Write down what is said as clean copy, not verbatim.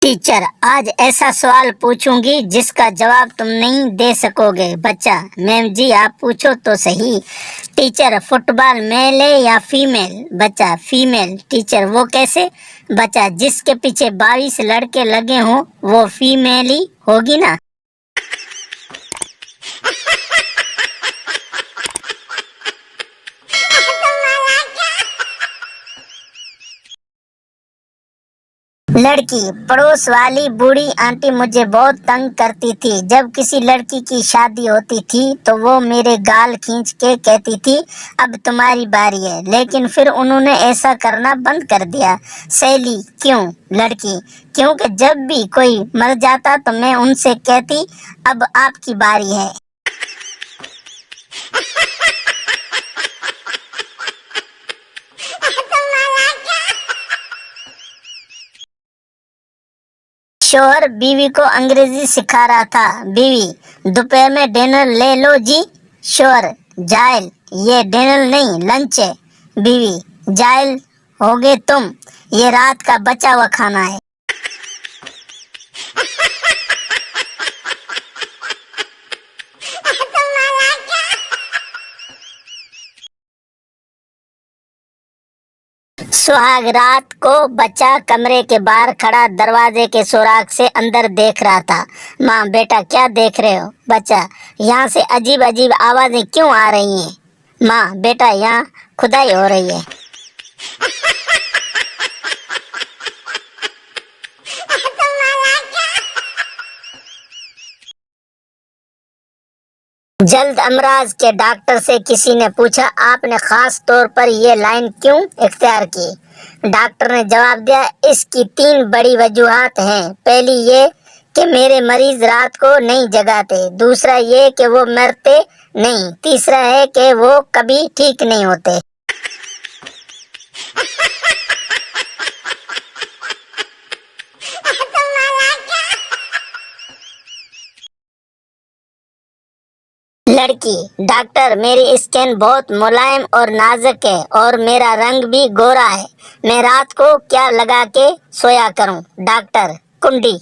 Teacher, आज ऐसा सवाल पूछूंगी जिसका जवाब तुम नहीं दे सकोगे। बच्चा, मैम जी आप पूछो तो सही। टीचर, फुटबॉल मेल है या फीमेल? बच्चा, फीमेल। टीचर, वो कैसे? बच्चा, जिसके पीछे 22 लड़के लगे हों वो फीमेल ही होगी ना। लड़की, पड़ोस वाली बूढ़ी आंटी मुझे बहुत तंग करती थी। जब किसी लड़की की शादी होती थी तो वो मेरे गाल खींच के कहती थी अब तुम्हारी बारी है, लेकिन फिर उन्होंने ऐसा करना बंद कर दिया। सहेली, क्यों? लड़की, क्योंकि जब भी कोई मर जाता तो मैं उनसे कहती अब आपकी बारी है। शौहर बीवी को अंग्रेजी सिखा रहा था। बीवी, दोपहर में डिनर ले लो जी। शौहर, जायल, ये डिनर नहीं लंच है। बीवी, जायल होगे तुम, ये रात का बचा हुआ खाना है। सुहाग रात को बच्चा कमरे के बाहर खड़ा दरवाजे के सुराख से अंदर देख रहा था। माँ, बेटा क्या देख रहे हो? बच्चा, यहाँ से अजीब अजीब आवाजें क्यों आ रही हैं? माँ, बेटा यहाँ खुदाई हो रही है। जल्द अमराज के डॉक्टर से किसी ने पूछा आपने खास तौर पर ये लाइन क्यों इख्तियार की? डॉक्टर ने जवाब दिया इसकी 3 बड़ी वजूहात हैं। पहली ये कि मेरे मरीज रात को नहीं जगाते, दूसरा ये कि वो मरते नहीं, तीसरा है कि वो कभी ठीक नहीं होते। लड़की, डॉक्टर मेरी स्किन बहुत मुलायम और नाजुक है और मेरा रंग भी गोरा है, मैं रात को क्या लगा के सोया करूं? डॉक्टर, कुंडी।